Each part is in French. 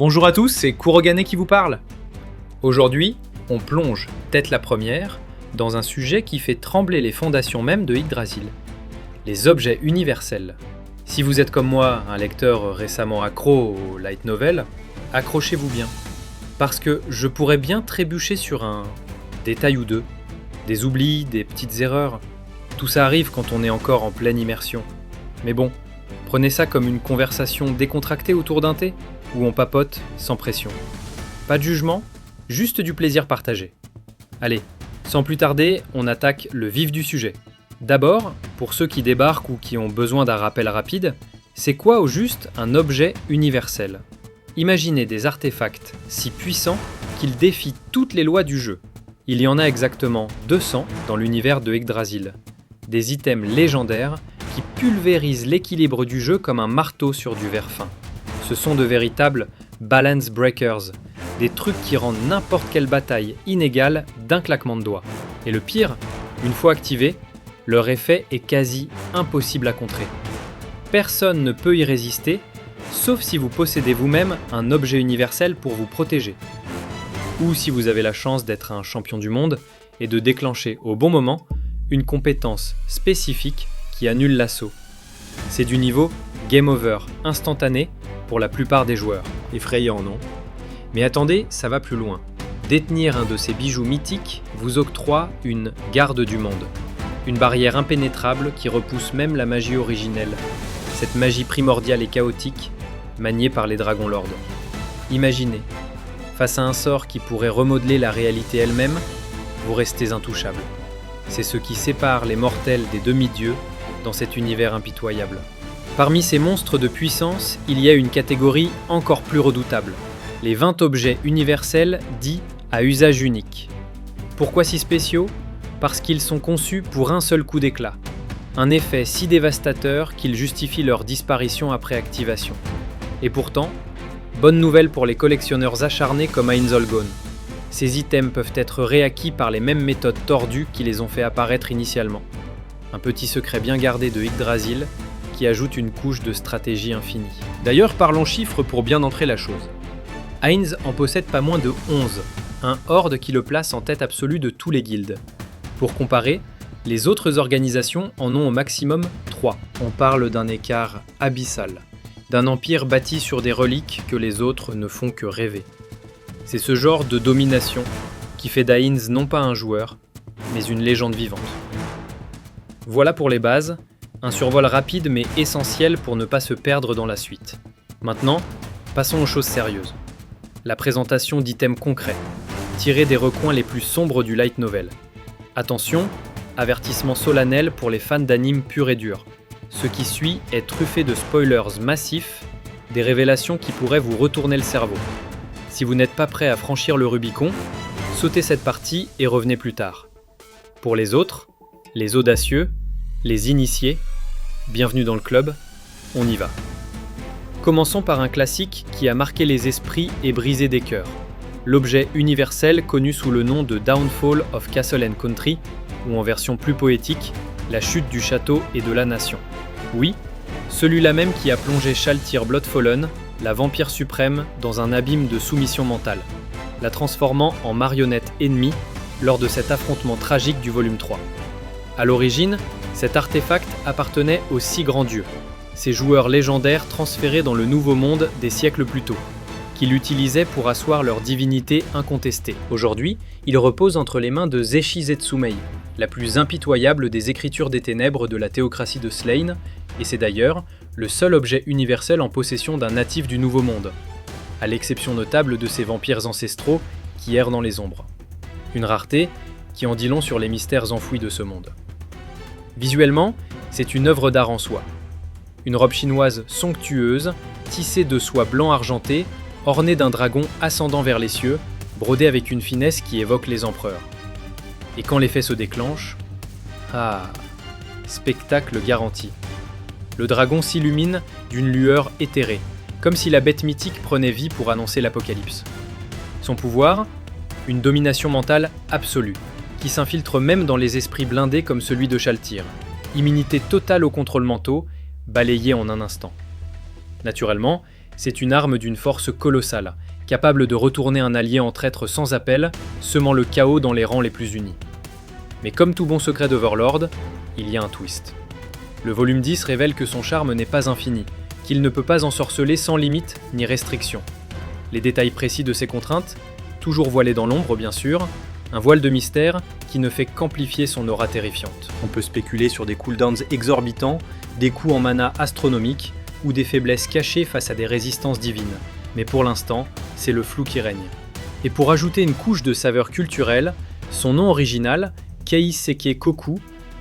Bonjour à tous, c'est Kurogane qui vous parle. Aujourd'hui, on plonge, tête la première, dans un sujet qui fait trembler les fondations même de Yggdrasil, les objets universels. Si vous êtes comme moi un lecteur récemment accro aux light novels, accrochez-vous bien, parce que je pourrais bien trébucher sur un détail ou deux, des oublis, des petites erreurs. Tout ça arrive quand on est encore en pleine immersion. Mais bon, prenez ça comme une conversation décontractée autour d'un thé, où on papote sans pression. Pas de jugement, juste du plaisir partagé. Allez, sans plus tarder, on attaque le vif du sujet. D'abord, pour ceux qui débarquent ou qui ont besoin d'un rappel rapide, c'est quoi au juste un objet universel ? Imaginez des artefacts si puissants qu'ils défient toutes les lois du jeu. Il y en a exactement 200 dans l'univers de Yggdrasil. Des items légendaires qui pulvérisent l'équilibre du jeu comme un marteau sur du verre fin. Ce sont de véritables balance breakers, des trucs qui rendent n'importe quelle bataille inégale d'un claquement de doigts. Et le pire, une fois activés, leur effet est quasi impossible à contrer. Personne ne peut y résister, sauf si vous possédez vous-même un objet universel pour vous protéger. Ou si vous avez la chance d'être un champion du monde et de déclencher au bon moment une compétence spécifique qui annule l'assaut. C'est du niveau game over instantané pour la plupart des joueurs. Effrayant, non ? Mais attendez, ça va plus loin. Détenir un de ces bijoux mythiques vous octroie une garde du monde. Une barrière impénétrable qui repousse même la magie originelle. Cette magie primordiale et chaotique, maniée par les Dragon Lords. Imaginez, face à un sort qui pourrait remodeler la réalité elle-même, vous restez intouchable. C'est ce qui sépare les mortels des demi-dieux dans cet univers impitoyable. Parmi ces monstres de puissance, il y a une catégorie encore plus redoutable. Les 20 objets universels dits à usage unique. Pourquoi si spéciaux ? Parce qu'ils sont conçus pour un seul coup d'éclat. Un effet si dévastateur qu'il justifie leur disparition après activation. Et pourtant, bonne nouvelle pour les collectionneurs acharnés comme Ainzolgone. Ces items peuvent être réacquis par les mêmes méthodes tordues qui les ont fait apparaître initialement. Un petit secret bien gardé de Yggdrasil qui ajoute une couche de stratégie infinie. D'ailleurs, parlons chiffres pour bien entrer la chose. Ainz en possède pas moins de 11, un horde qui le place en tête absolue de tous les guildes. Pour comparer, les autres organisations en ont au maximum 3. On parle d'un écart abyssal, d'un empire bâti sur des reliques que les autres ne font que rêver. C'est ce genre de domination qui fait d'Ainz non pas un joueur, mais une légende vivante. Voilà pour les bases, un survol rapide mais essentiel pour ne pas se perdre dans la suite. Maintenant, passons aux choses sérieuses. La présentation d'items concrets, tirés des recoins les plus sombres du light novel. Attention, avertissement solennel pour les fans d'anime pur et dur. Ce qui suit est truffé de spoilers massifs, des révélations qui pourraient vous retourner le cerveau. Si vous n'êtes pas prêt à franchir le Rubicon, sautez cette partie et revenez plus tard. Pour les autres, les audacieux, les initiés, bienvenue dans le club, on y va. Commençons par un classique qui a marqué les esprits et brisé des cœurs. L'objet universel connu sous le nom de Downfall of Castle and Country, ou en version plus poétique, la chute du château et de la nation. Oui, celui-là même qui a plongé Shaltyr Bloodfallen, la vampire suprême, dans un abîme de soumission mentale, la transformant en marionnette ennemie lors de cet affrontement tragique du volume 3. À l'origine, cet artefact appartenait aux 6 grands dieux, ces joueurs légendaires transférés dans le nouveau monde des siècles plus tôt, qui l'utilisaient pour asseoir leur divinité incontestée. Aujourd'hui, il repose entre les mains de Zeshi Zetsumei, la plus impitoyable des écritures des ténèbres de la théocratie de Slayn, et c'est d'ailleurs le seul objet universel en possession d'un natif du Nouveau Monde, à l'exception notable de ces vampires ancestraux qui errent dans les ombres. Une rareté qui en dit long sur les mystères enfouis de ce monde. Visuellement, c'est une œuvre d'art en soi. Une robe chinoise somptueuse, tissée de soie blanc argenté, ornée d'un dragon ascendant vers les cieux, brodée avec une finesse qui évoque les empereurs. Et quand l'effet se déclenche, spectacle garanti. Le dragon s'illumine d'une lueur éthérée, comme si la bête mythique prenait vie pour annoncer l'apocalypse. Son pouvoir, une domination mentale absolue, qui s'infiltre même dans les esprits blindés comme celui de Shaltyr. Immunité totale aux contrôles mentaux, balayée en un instant. Naturellement, C'est une arme d'une force colossale, capable de retourner un allié en traître sans appel, semant le chaos dans les rangs les plus unis. Mais comme tout bon secret d'Overlord, il y a un twist. Le volume 10 révèle que son charme n'est pas infini, qu'il ne peut pas ensorceler sans limite ni restriction. Les détails précis de ses contraintes, toujours voilées dans l'ombre bien sûr, un voile de mystère qui ne fait qu'amplifier son aura terrifiante. On peut spéculer sur des cooldowns exorbitants, des coûts en mana astronomiques ou des faiblesses cachées face à des résistances divines. Mais pour l'instant, c'est le flou qui règne. Et pour ajouter une couche de saveur culturelle, son nom original, Keiseke Koku,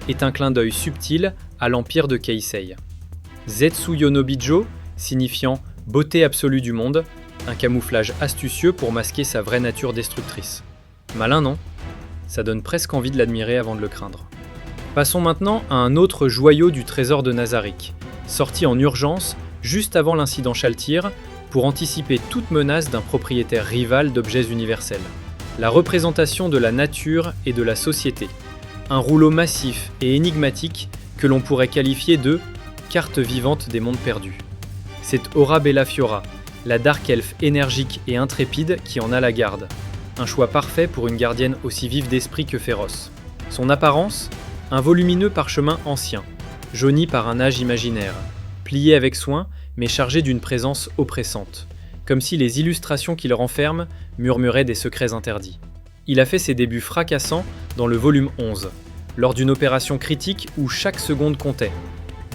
est un clin d'œil subtil à l'empire de Keisei. Zetsuyo no Bijo, signifiant beauté absolue du monde, un camouflage astucieux pour masquer sa vraie nature destructrice. Malin, non? Ça donne presque envie de l'admirer avant de le craindre. Passons maintenant à un autre joyau du trésor de Nazarick, sorti en urgence juste avant l'incident Shaltyr pour anticiper toute menace d'un propriétaire rival d'objets universels. La représentation de la nature et de la société. Un rouleau massif et énigmatique que l'on pourrait qualifier de carte vivante des mondes perdus. C'est Aura Bellafiora, la Dark Elf énergique et intrépide qui en a la garde. Un choix parfait pour une gardienne aussi vive d'esprit que féroce. Son apparence, un volumineux parchemin ancien, jauni par un âge imaginaire, plié avec soin mais chargé d'une présence oppressante, comme si les illustrations qu'il renferme murmuraient des secrets interdits. Il a fait ses débuts fracassants dans le volume 11, lors d'une opération critique où chaque seconde comptait,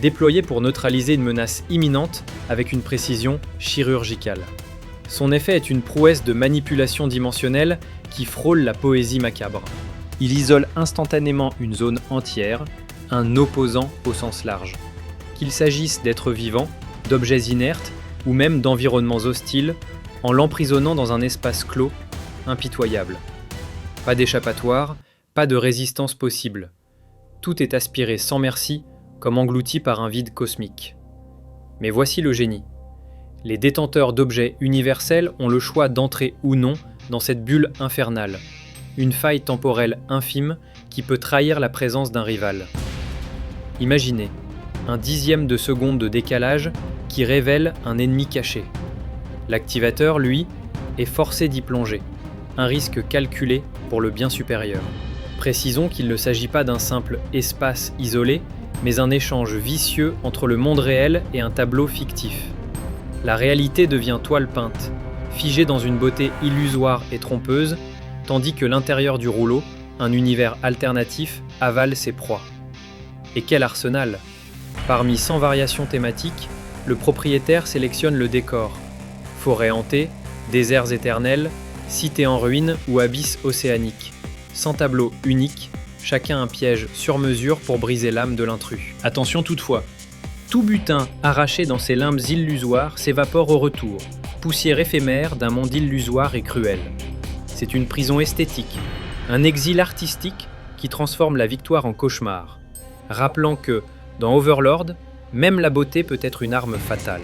déployée pour neutraliser une menace imminente avec une précision chirurgicale. Son effet est une prouesse de manipulation dimensionnelle qui frôle la poésie macabre. Il isole instantanément une zone entière, un opposant au sens large. Qu'il s'agisse d'êtres vivants, d'objets inertes ou même d'environnements hostiles, en l'emprisonnant dans un espace clos, impitoyable. Pas d'échappatoire, pas de résistance possible. Tout est aspiré sans merci, comme englouti par un vide cosmique. Mais voici le génie. Les détenteurs d'objets universels ont le choix d'entrer ou non dans cette bulle infernale, une faille temporelle infime qui peut trahir la présence d'un rival. Imaginez, un dixième de seconde de décalage qui révèle un ennemi caché. L'activateur, lui, est forcé d'y plonger, un risque calculé pour le bien supérieur. Précisons qu'il ne s'agit pas d'un simple espace isolé, mais un échange vicieux entre le monde réel et un tableau fictif. La réalité devient toile peinte, figée dans une beauté illusoire et trompeuse, tandis que l'intérieur du rouleau, un univers alternatif, avale ses proies. Et quel arsenal! Parmi 100 variations thématiques, le propriétaire sélectionne le décor. Forêt hantée, déserts éternels, cités en ruine ou abysses océaniques. 100 tableaux uniques, chacun un piège sur mesure pour briser l'âme de l'intrus. Attention toutefois, tout butin arraché dans ces limbes illusoires s'évapore au retour, poussière éphémère d'un monde illusoire et cruel. C'est une prison esthétique, un exil artistique qui transforme la victoire en cauchemar, rappelant que, dans Overlord, même la beauté peut être une arme fatale.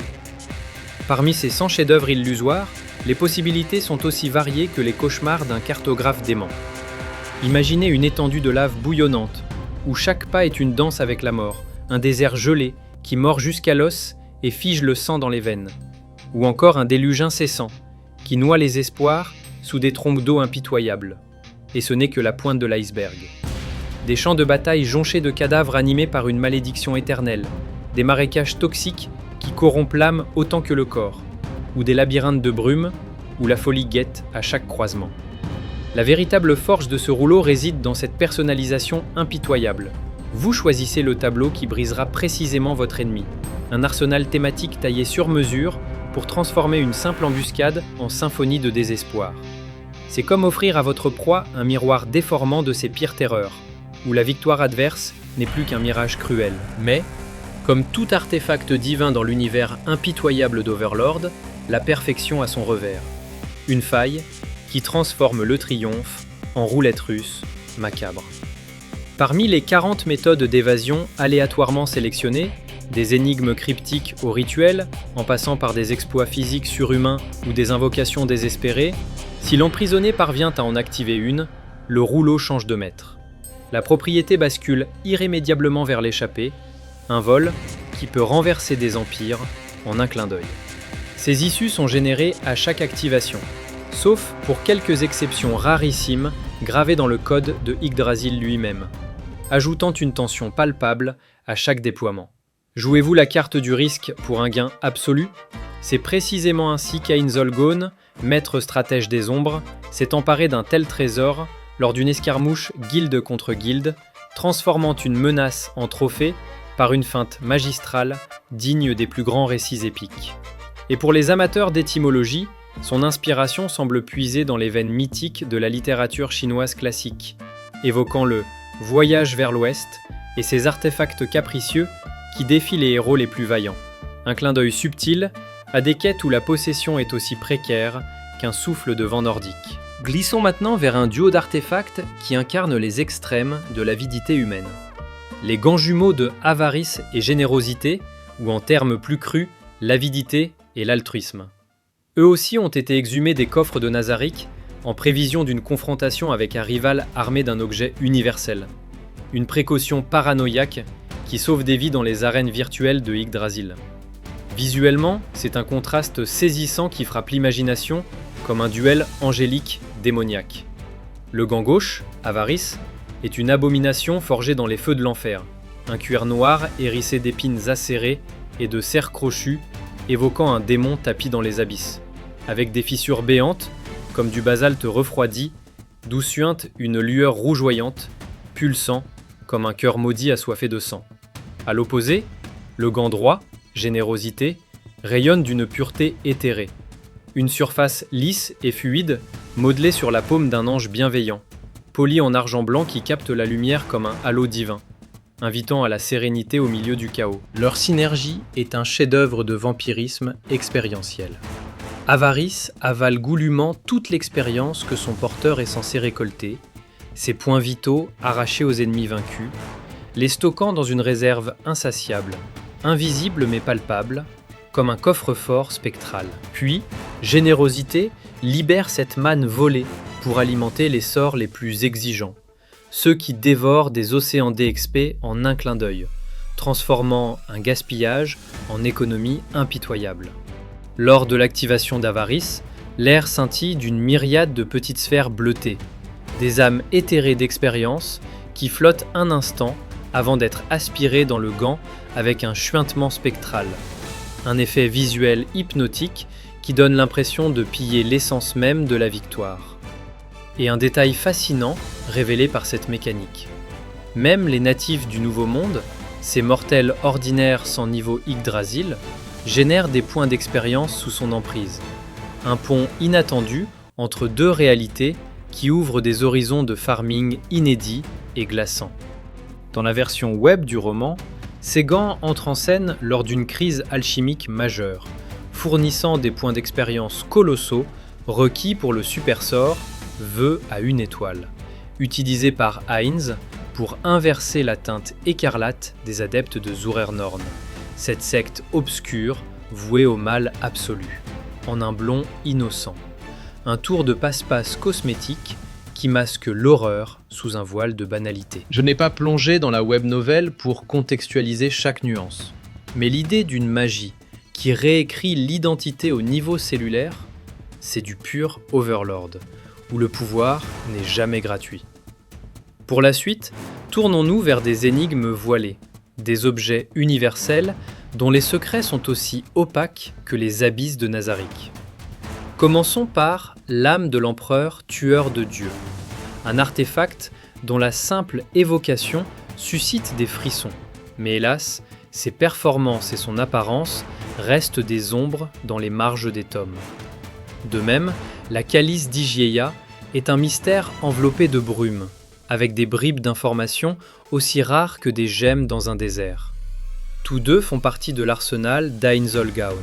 Parmi ces 100 chefs-d'œuvre illusoires, les possibilités sont aussi variées que les cauchemars d'un cartographe dément. Imaginez une étendue de lave bouillonnante, où chaque pas est une danse avec la mort, un désert gelé qui mord jusqu'à l'os et fige le sang dans les veines. Ou encore un déluge incessant, qui noie les espoirs sous des trombes d'eau impitoyables. Et ce n'est que la pointe de l'iceberg. Des champs de bataille jonchés de cadavres animés par une malédiction éternelle, des marécages toxiques qui corrompent l'âme autant que le corps, ou des labyrinthes de brume où la folie guette à chaque croisement. La véritable force de ce rouleau réside dans cette personnalisation impitoyable. Vous choisissez le tableau qui brisera précisément votre ennemi, un arsenal thématique taillé sur mesure pour transformer une simple embuscade en symphonie de désespoir. C'est comme offrir à votre proie un miroir déformant de ses pires terreurs, où la victoire adverse n'est plus qu'un mirage cruel. Mais, comme tout artefact divin dans l'univers impitoyable d'Overlord, la perfection a son revers. Une faille qui transforme le triomphe en roulette russe macabre. Parmi les 40 méthodes d'évasion aléatoirement sélectionnées, des énigmes cryptiques aux rituels, en passant par des exploits physiques surhumains ou des invocations désespérées, si l'emprisonné parvient à en activer une, le rouleau change de maître. La propriété bascule irrémédiablement vers l'échappée, un vol qui peut renverser des empires en un clin d'œil. Ces issues sont générées à chaque activation, sauf pour quelques exceptions rarissimes gravées dans le code de Yggdrasil lui-même, ajoutant une tension palpable à chaque déploiement. Jouez-vous la carte du risque pour un gain absolu ? C'est précisément ainsi qu'Ainzol Gaunt, maître stratège des ombres, s'est emparé d'un tel trésor lors d'une escarmouche guilde contre guilde, transformant une menace en trophée par une feinte magistrale digne des plus grands récits épiques. Et pour les amateurs d'étymologie, son inspiration semble puiser dans les veines mythiques de la littérature chinoise classique, évoquant le « voyage vers l'ouest » et ses artefacts capricieux qui défient les héros les plus vaillants. Un clin d'œil subtil à des quêtes où la possession est aussi précaire qu'un souffle de vent nordique. Glissons maintenant vers un duo d'artefacts qui incarnent les extrêmes de l'avidité humaine. Les gants jumeaux de avarice et générosité, ou en termes plus crus, l'avidité et l'altruisme. Eux aussi ont été exhumés des coffres de Nazarick en prévision d'une confrontation avec un rival armé d'un objet universel. Une précaution paranoïaque qui sauve des vies dans les arènes virtuelles de Yggdrasil. Visuellement, c'est un contraste saisissant qui frappe l'imagination comme un duel angélique démoniaque. Le gant gauche, Avarice, est une abomination forgée dans les feux de l'enfer, un cuir noir hérissé d'épines acérées et de serres crochues, évoquant un démon tapi dans les abysses. Avec des fissures béantes, comme du basalte refroidi, d'où suinte une lueur rougeoyante, pulsant comme un cœur maudit assoiffé de sang. À l'opposé, le gant droit, Générosité, rayonne d'une pureté éthérée. Une surface lisse et fluide, modelée sur la paume d'un ange bienveillant, poli en argent blanc qui capte la lumière comme un halo divin, invitant à la sérénité au milieu du chaos. Leur synergie est un chef-d'œuvre de vampirisme expérientiel. Avarice avale goulûment toute l'expérience que son porteur est censé récolter, ses points vitaux arrachés aux ennemis vaincus, les stockant dans une réserve insatiable, invisible mais palpable, comme un coffre-fort spectral. Puis, Générosité libère cette manne volée pour alimenter les sorts les plus exigeants, ceux qui dévorent des océans d'EXP en un clin d'œil, transformant un gaspillage en économie impitoyable. Lors de l'activation d'Avarice, l'air scintille d'une myriade de petites sphères bleutées, des âmes éthérées d'expérience qui flottent un instant avant d'être aspirées dans le gant avec un chuintement spectral. Un effet visuel hypnotique qui donne l'impression de piller l'essence même de la victoire. Et un détail fascinant révélé par cette mécanique. Même les natifs du Nouveau Monde, ces mortels ordinaires sans niveau Yggdrasil, génèrent des points d'expérience sous son emprise. Un pont inattendu entre deux réalités qui ouvrent des horizons de farming inédits et glaçants. Dans la version web du roman, ces gants entrent en scène lors d'une crise alchimique majeure, fournissant des points d'expérience colossaux requis pour le super sort Vœu à une étoile, utilisé par Ainz pour inverser la teinte écarlate des adeptes de Zurernorn, cette secte obscure vouée au mal absolu, en un blond innocent. Un tour de passe-passe cosmétique qui masque l'horreur sous un voile de banalité. Je n'ai pas plongé dans la web novel pour contextualiser chaque nuance, mais l'idée d'une magie qui réécrit l'identité au niveau cellulaire, c'est du pur Overlord, où le pouvoir n'est jamais gratuit. Pour la suite, tournons-nous vers des énigmes voilées, des objets universels dont les secrets sont aussi opaques que les abysses de Nazarick. Commençons par l'âme de l'empereur tueur de dieux, un artefact dont la simple évocation suscite des frissons, mais hélas, ses performances et son apparence restent des ombres dans les marges des tomes. De même, la calice d'Igieia est un mystère enveloppé de brume, avec des bribes d'informations aussi rares que des gemmes dans un désert. Tous deux font partie de l'arsenal d'Ainzol Gaunt,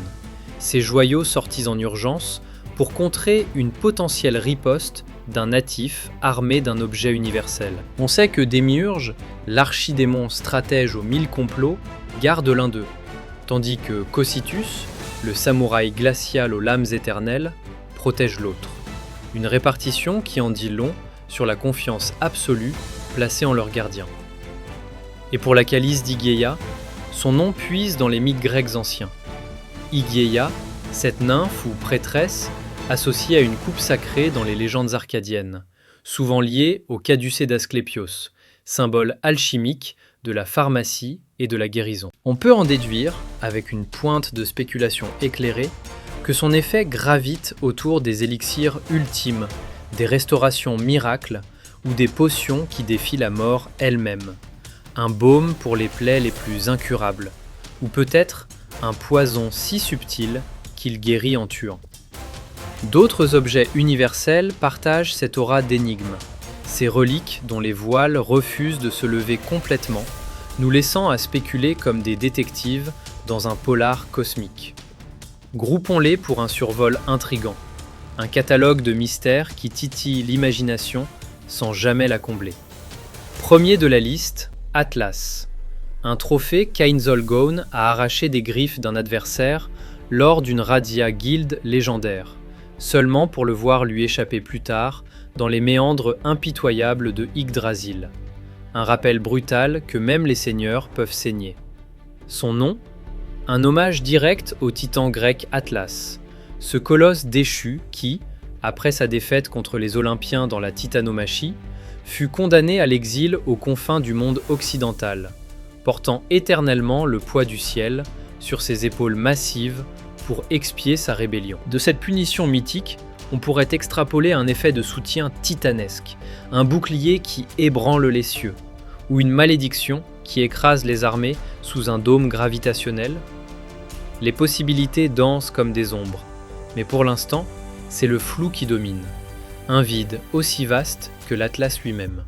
ces joyaux sortis en urgence pour contrer une potentielle riposte d'un natif armé d'un objet universel. On sait que Démiurge, l'archidémon stratège aux 1000 complots, garde l'un d'eux, tandis que Cocytus, le samouraï glacial aux lames éternelles, protège l'autre. Une répartition qui en dit long sur la confiance absolue placée en leur gardien. Et pour la calice d'Igieia, son nom puise dans les mythes grecs anciens. Igieia, Cette nymphe ou prêtresse associée à une coupe sacrée dans les légendes arcadiennes, souvent liée au caducée d'Asclépios, symbole alchimique de la pharmacie et de la guérison. On peut en déduire, avec une pointe de spéculation éclairée, que son effet gravite autour des élixirs ultimes, des restaurations miracles ou des potions qui défient la mort elle-même. Un baume pour les plaies les plus incurables, ou peut-être un poison si subtil qu'il guérit en tuant. D'autres objets universels partagent cette aura d'énigme, ces reliques dont les voiles refusent de se lever complètement, nous laissant à spéculer comme des détectives dans un polar cosmique. Groupons-les pour un survol intrigant, un catalogue de mystères qui titille l'imagination sans jamais la combler. Premier de la liste, Atlas. Un trophée qu'Einzolgone a arraché des griffes d'un adversaire lors d'une razzia guilde légendaire, seulement pour le voir lui échapper plus tard dans les méandres impitoyables de Yggdrasil. Un rappel brutal que même les seigneurs peuvent saigner. Son nom ? Un hommage direct au titan grec Atlas, ce colosse déchu qui, après sa défaite contre les Olympiens dans la titanomachie, fut condamné à l'exil aux confins du monde occidental, portant éternellement le poids du ciel sur ses épaules massives pour expier sa rébellion. De cette punition mythique, on pourrait extrapoler un effet de soutien titanesque, un bouclier qui ébranle les cieux, ou une malédiction qui écrase les armées sous un dôme gravitationnel. Les possibilités dansent comme des ombres, mais pour l'instant, c'est le flou qui domine, un vide aussi vaste que l'Atlas lui-même.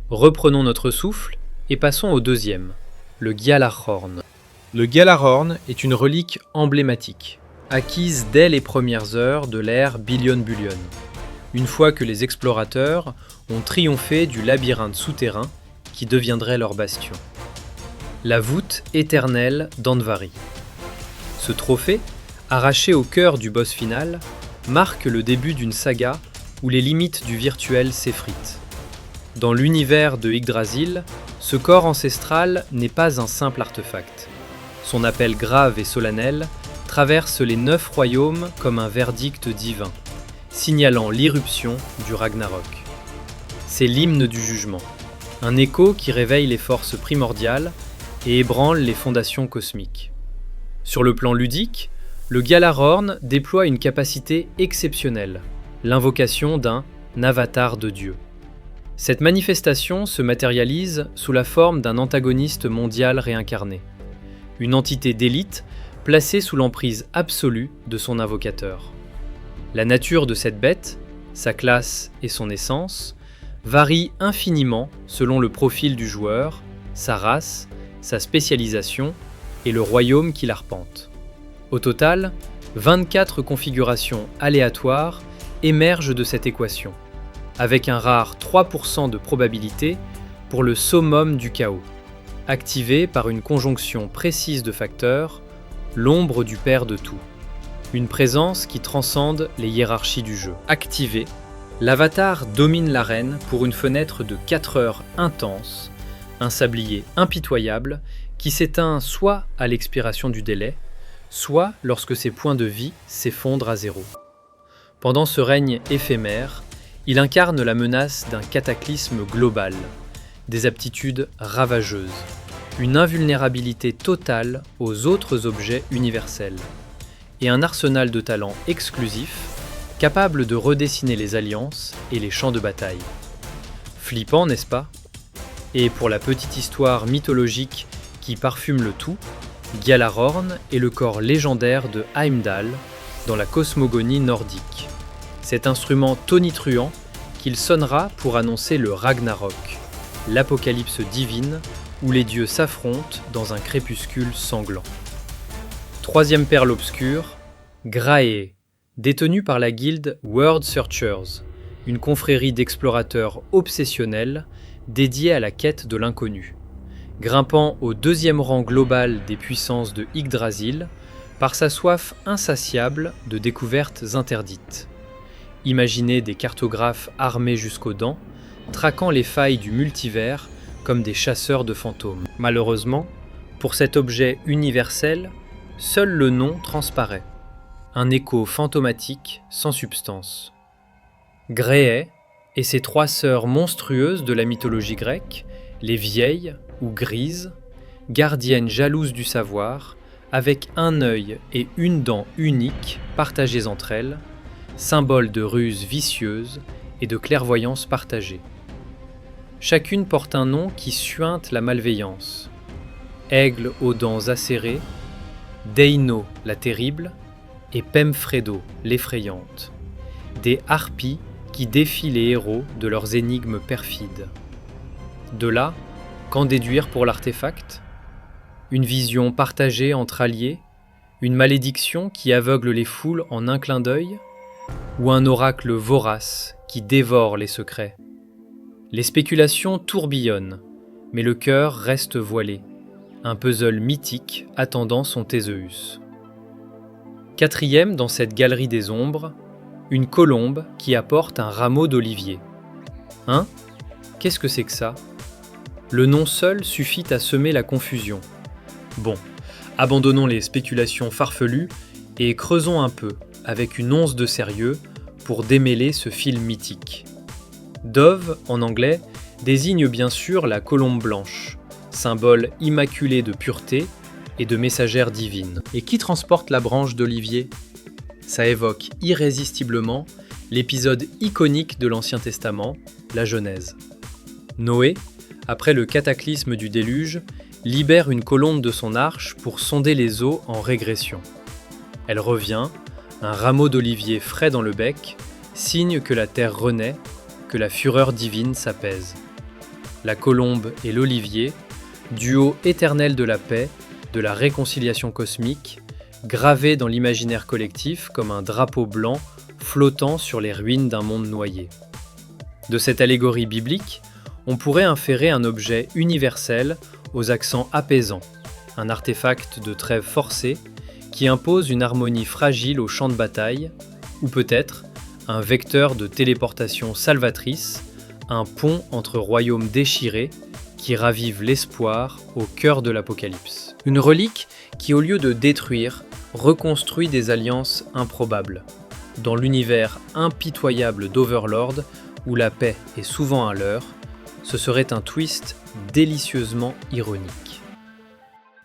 Reprenons notre souffle et passons au deuxième, le Gjallarhorn. Le Gjallarhorn est une relique emblématique, acquise dès les premières heures de l'ère Billion Bullion, une fois que les explorateurs ont triomphé du labyrinthe souterrain qui deviendrait leur bastion. La voûte éternelle d'Andvari. Ce trophée, arraché au cœur du boss final, marque le début d'une saga où les limites du virtuel s'effritent. Dans l'univers de Yggdrasil, ce corps ancestral n'est pas un simple artefact. Son appel grave et solennel traverse les 9 royaumes comme un verdict divin, signalant l'irruption du Ragnarok. C'est l'hymne du jugement, un écho qui réveille les forces primordiales et ébranle les fondations cosmiques. Sur le plan ludique, le Gjallarhorn déploie une capacité exceptionnelle, l'invocation d'un avatar de Dieu. Cette manifestation se matérialise sous la forme d'un antagoniste mondial réincarné, une entité d'élite placée sous l'emprise absolue de son invocateur. La nature de cette bête, sa classe et son essence, varient infiniment selon le profil du joueur, sa race, sa spécialisation et le royaume qu'il arpente. Au total, 24 configurations aléatoires émergent de cette équation, avec un rare 3% de probabilité pour le summum du chaos, activé par une conjonction précise de facteurs, l'ombre du père de tout. Une présence qui transcende les hiérarchies du jeu. Activé, l'avatar domine l'arène pour une fenêtre de 4 heures intenses, un sablier impitoyable qui s'éteint soit à l'expiration du délai, soit lorsque ses points de vie s'effondrent à zéro. Pendant ce règne éphémère, il incarne la menace d'un cataclysme global, des aptitudes ravageuses, une invulnérabilité totale aux autres objets universels, et un arsenal de talents exclusifs capable de redessiner les alliances et les champs de bataille. Flippant, n'est-ce pas ? Et pour la petite histoire mythologique qui parfume le tout, Gjallarhorn est le corps légendaire de Heimdall dans la cosmogonie nordique. Cet instrument tonitruant qu'il sonnera pour annoncer le Ragnarok, l'apocalypse divine où les dieux s'affrontent dans un crépuscule sanglant. Troisième perle obscure, Grae, détenue par la guilde World Searchers, une confrérie d'explorateurs obsessionnels dédiée à la quête de l'inconnu. Grimpant au 2e rang global des puissances de Yggdrasil par sa soif insatiable de découvertes interdites. Imaginez des cartographes armés jusqu'aux dents, traquant les failles du multivers comme des chasseurs de fantômes. Malheureusement, pour cet objet universel, seul le nom transparaît. un écho fantomatique sans substance. Gréet et ses 3 sœurs monstrueuses de la mythologie grecque, les vieilles ou grises, gardiennes jalouses du savoir, avec un œil et une dent uniques partagées entre elles, symbole de ruse vicieuse et de clairvoyance partagée. Chacune porte un nom qui suinte la malveillance. Aigle aux dents acérées, Deino la terrible et Pemfredo l'effrayante. Des harpies qui défient les héros de leurs énigmes perfides. De là, qu'en déduire pour l'artefact ? Une vision partagée entre alliés, une malédiction qui aveugle les foules en un clin d'œil, ou un oracle vorace qui dévore les secrets ? Les spéculations tourbillonnent, mais le cœur reste voilé, un puzzle mythique attendant son Théséus. 4e dans cette galerie des ombres, une colombe qui apporte un rameau d'olivier. Hein ? Qu'est-ce que c'est que ça ? Le nom seul suffit à semer la confusion. Bon, abandonnons les spéculations farfelues et creusons un peu, avec une once de sérieux, pour démêler ce fil mythique. Dove, en anglais, désigne bien sûr la colombe blanche, symbole immaculé de pureté et de messagère divine. Et qui transporte la branche d'olivier ? Ça évoque irrésistiblement l'épisode iconique de l'Ancien Testament, la Genèse. Noé, après le cataclysme du déluge, libère une colombe de son arche pour sonder les eaux en régression. Elle revient, un rameau d'olivier frais dans le bec, signe que la terre renaît, que la fureur divine s'apaise. La colombe et l'olivier, duo éternel de la paix, de la réconciliation cosmique, gravé dans l'imaginaire collectif comme un drapeau blanc flottant sur les ruines d'un monde noyé. De cette allégorie biblique, on pourrait inférer un objet universel aux accents apaisants, un artefact de trêve forcée qui impose une harmonie fragile au champ de bataille, ou peut-être un vecteur de téléportation salvatrice, un pont entre royaumes déchirés qui ravive l'espoir au cœur de l'apocalypse. Une relique qui, au lieu de détruire, reconstruit des alliances improbables. Dans l'univers impitoyable d'Overlord, où la paix est souvent à l'heure, ce serait un twist délicieusement ironique.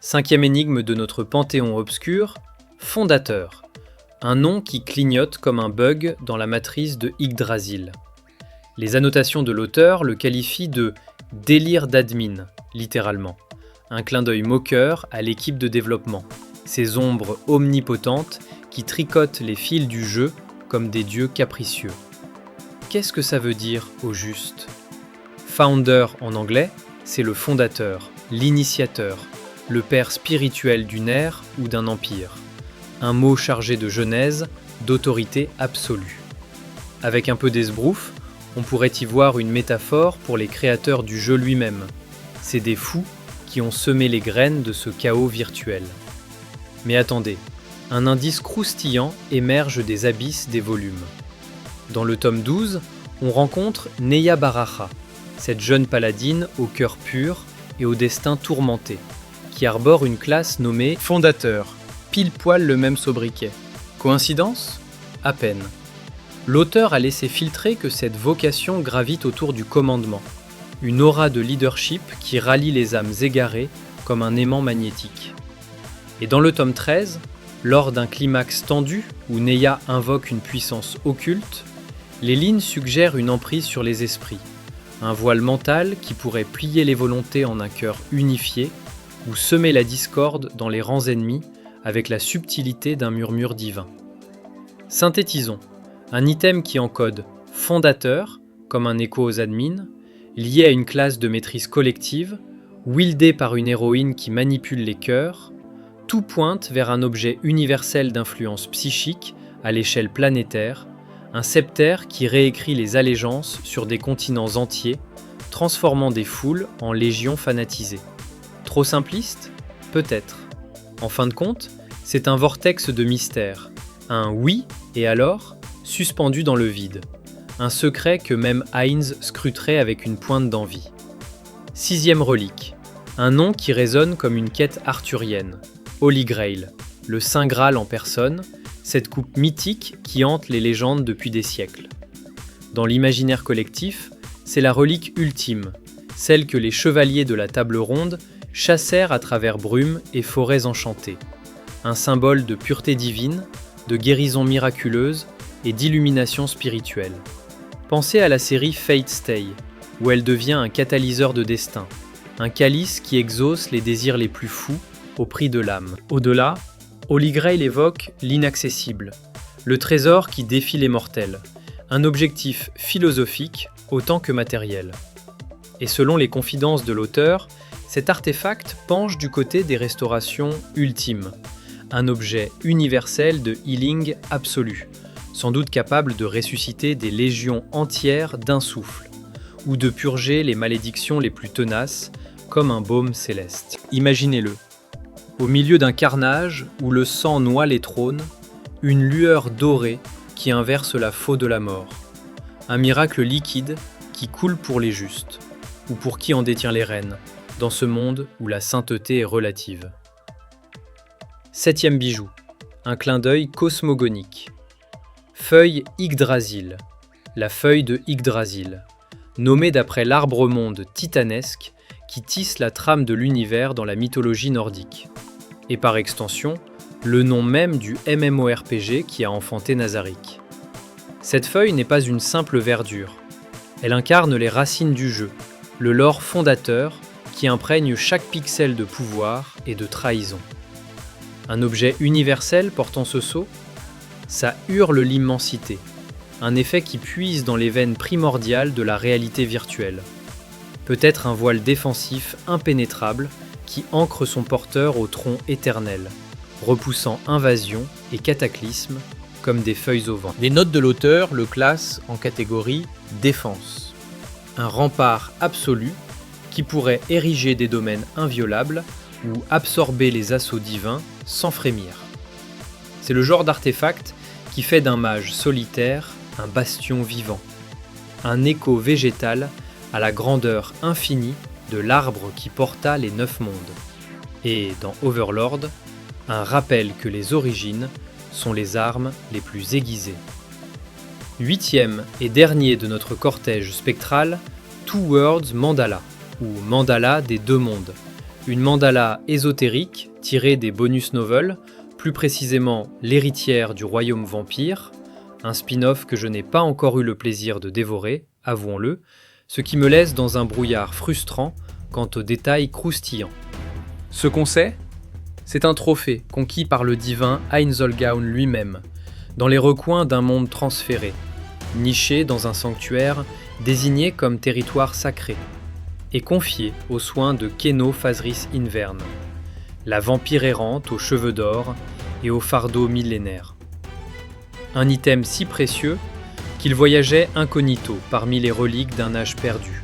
5e énigme de notre panthéon obscur, Fondateur. Un nom qui clignote comme un bug dans la matrice de Yggdrasil. Les annotations de l'auteur le qualifient de « délire d'admin », littéralement. Un clin d'œil moqueur à l'équipe de développement. Ces ombres omnipotentes qui tricotent les fils du jeu comme des dieux capricieux. Qu'est-ce que ça veut dire au juste ? Founder en anglais, c'est le fondateur, l'initiateur, le père spirituel d'une ère ou d'un empire. Un mot chargé de genèse, d'autorité absolue. Avec un peu d'esbrouf, on pourrait y voir une métaphore pour les créateurs du jeu lui-même. C'est des fous qui ont semé les graines de ce chaos virtuel. Mais attendez, un indice croustillant émerge des abysses des volumes. Dans le tome 12, on rencontre Neya Baracha, cette jeune paladine au cœur pur et au destin tourmenté, qui arbore une classe nommée Fondateur, pile poil le même sobriquet. Coïncidence ? À peine. L'auteur a laissé filtrer que cette vocation gravite autour du commandement, une aura de leadership qui rallie les âmes égarées comme un aimant magnétique. Et dans le tome 13, lors d'un climax tendu où Neya invoque une puissance occulte, les lignes suggèrent une emprise sur les esprits, un voile mental qui pourrait plier les volontés en un cœur unifié ou semer la discorde dans les rangs ennemis avec la subtilité d'un murmure divin. Synthétisons, un item qui encode « fondateur » comme un écho aux admins, lié à une classe de maîtrise collective, wieldé par une héroïne qui manipule les cœurs, tout pointe vers un objet universel d'influence psychique à l'échelle planétaire, un sceptère qui réécrit les allégeances sur des continents entiers, transformant des foules en légions fanatisées. Trop simpliste ? Peut-être. En fin de compte, c'est un vortex de mystère, un « oui » et alors suspendu dans le vide, un secret que même Heinz scruterait avec une pointe d'envie. 6e relique, un nom qui résonne comme une quête arthurienne, Holy Grail, le Saint Graal en personne, cette coupe mythique qui hante les légendes depuis des siècles. Dans l'imaginaire collectif, c'est la relique ultime, celle que les chevaliers de la table ronde chassèrent à travers brumes et forêts enchantées, un symbole de pureté divine, de guérison miraculeuse et d'illumination spirituelle. Pensez à la série Fate Stay, où elle devient un catalyseur de destin, un calice qui exauce les désirs les plus fous au prix de l'âme. Au-delà, Holy Grail évoque l'inaccessible, le trésor qui défie les mortels, un objectif philosophique autant que matériel. Et selon les confidences de l'auteur, cet artefact penche du côté des restaurations ultimes, un objet universel de healing absolu, sans doute capable de ressusciter des légions entières d'un souffle, ou de purger les malédictions les plus tenaces, comme un baume céleste. Imaginez-le. Au milieu d'un carnage où le sang noie les trônes, une lueur dorée qui inverse la faux de la mort. Un miracle liquide qui coule pour les justes, ou pour qui en détient les rênes, dans ce monde où la sainteté est relative. 7e bijou, un clin d'œil cosmogonique. Feuille Yggdrasil, la feuille de Yggdrasil, nommée d'après l'arbre-monde titanesque qui tisse la trame de l'univers dans la mythologie nordique. Et par extension, le nom même du MMORPG qui a enfanté Nazarick. Cette feuille n'est pas une simple verdure. Elle incarne les racines du jeu, le lore fondateur qui imprègne chaque pixel de pouvoir et de trahison. Un objet universel portant ce sceau, ça hurle l'immensité, un effet qui puise dans les veines primordiales de la réalité virtuelle. Peut-être un voile défensif impénétrable qui ancre son porteur au tronc éternel, repoussant invasion et cataclysme comme des feuilles au vent. Les notes de l'auteur le classent en catégorie défense, un rempart absolu qui pourrait ériger des domaines inviolables ou absorber les assauts divins sans frémir. C'est le genre d'artefact qui fait d'un mage solitaire un bastion vivant, un écho végétal à la grandeur infinie de l'arbre qui porta les 9 mondes, et dans Overlord, un rappel que les origines sont les armes les plus aiguisées. 8e et dernier de notre cortège spectral, Two Worlds Mandala, ou Mandala des 2 mondes, une mandala ésotérique tirée des bonus novels, plus précisément L'héritière du royaume vampire, un spin-off que je n'ai pas encore eu le plaisir de dévorer, avouons-le, ce qui me laisse dans un brouillard frustrant quant aux détails croustillants. Ce qu'on sait, c'est un trophée conquis par le divin Einzolgaun lui-même, dans les recoins d'un monde transféré, niché dans un sanctuaire désigné comme territoire sacré, et confié aux soins de Keno Phasris Inverne, la vampire errante aux cheveux d'or et au fardeau millénaire. Un item si précieux qu'il voyageait incognito parmi les reliques d'un âge perdu,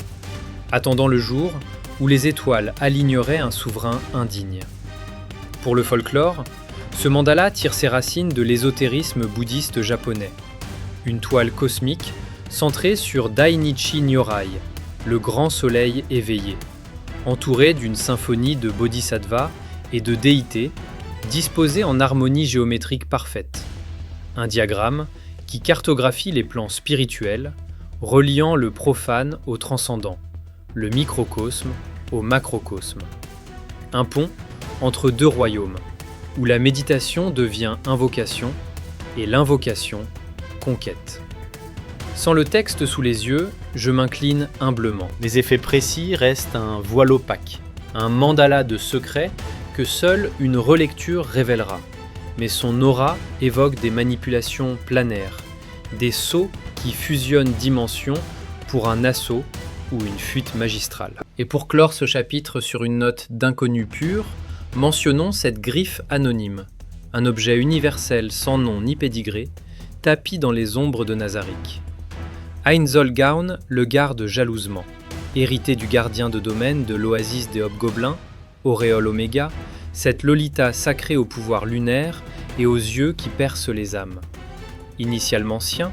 attendant le jour où les étoiles aligneraient un souverain indigne. Pour le folklore, ce mandala tire ses racines de l'ésotérisme bouddhiste japonais, une toile cosmique centrée sur Dainichi Nyorai, le grand soleil éveillé, entouré d'une symphonie de bodhisattvas et de déités disposées en harmonie géométrique parfaite. Un diagramme qui cartographie les plans spirituels, reliant le profane au transcendant, le microcosme au macrocosme. Un pont entre 2 royaumes, où la méditation devient invocation et l'invocation conquête. Sans le texte sous les yeux, je m'incline humblement. Les effets précis restent un voile opaque, un mandala de secret que seule une relecture révélera. Mais son aura évoque des manipulations planaires, des sauts qui fusionnent dimensions pour un assaut ou une fuite magistrale. Et pour clore ce chapitre sur une note d'inconnu pur, mentionnons cette griffe anonyme, un objet universel sans nom ni pédigré, tapi dans les ombres de Nazarick. Einzolgaun le garde jalousement, hérité du gardien de domaine de l'oasis des Hobgoblins, Auréole Oméga, cette Lolita sacrée au pouvoir lunaire et aux yeux qui percent les âmes. Initialement sien,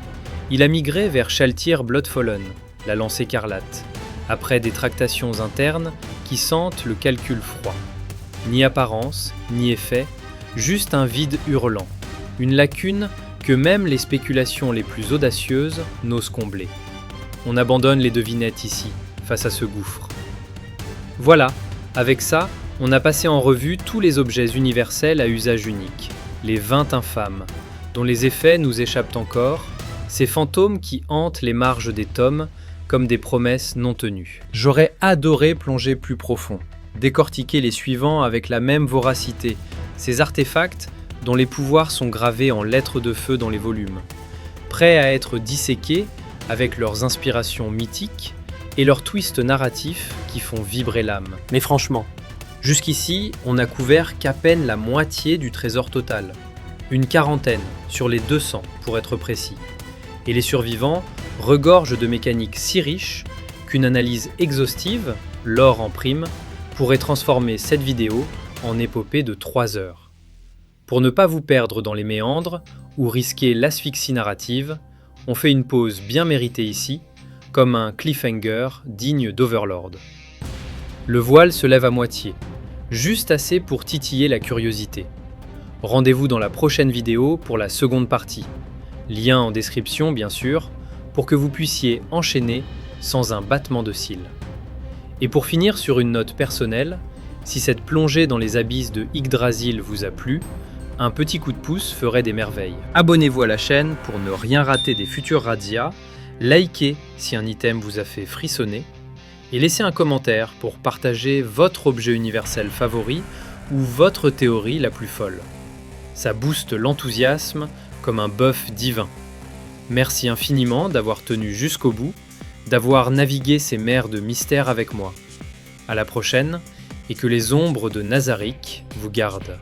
il a migré vers Shaltyr Bloodfallen, la lance écarlate, après des tractations internes qui sentent le calcul froid. Ni apparence, ni effet, juste un vide hurlant, Une lacune que même les spéculations les plus audacieuses n'osent combler. On abandonne les devinettes ici, face à ce gouffre. Voilà, avec ça, on a passé en revue tous les objets universels à usage unique, les 20 infâmes, dont les effets nous échappent encore, ces fantômes qui hantent les marges des tomes comme des promesses non tenues. J'aurais adoré plonger plus profond, décortiquer les suivants avec la même voracité, ces artefacts dont les pouvoirs sont gravés en lettres de feu dans les volumes, prêts à être disséqués avec leurs inspirations mythiques et leurs twists narratifs qui font vibrer l'âme. Mais franchement, jusqu'ici, on n'a couvert qu'à peine la moitié du trésor total. Une quarantaine sur les 200 pour être précis. Et les survivants regorgent de mécaniques si riches qu'une analyse exhaustive, l'or en prime, pourrait transformer cette vidéo en épopée de 3 heures. Pour ne pas vous perdre dans les méandres ou risquer l'asphyxie narrative, on fait une pause bien méritée ici, comme un cliffhanger digne d'Overlord. Le voile se lève à moitié, juste assez pour titiller la curiosité. Rendez-vous dans la prochaine vidéo pour la seconde partie. Lien en description bien sûr, pour que vous puissiez enchaîner sans un battement de cils. Et pour finir sur une note personnelle, si cette plongée dans les abysses de Yggdrasil vous a plu, un petit coup de pouce ferait des merveilles. Abonnez-vous à la chaîne pour ne rien rater des futurs razzias, likez si un item vous a fait frissonner, et laissez un commentaire pour partager votre objet universel favori ou votre théorie la plus folle. Ça booste l'enthousiasme comme un bœuf divin. Merci infiniment d'avoir tenu jusqu'au bout, d'avoir navigué ces mers de mystère avec moi. À la prochaine, et que les ombres de Nazarick vous gardent.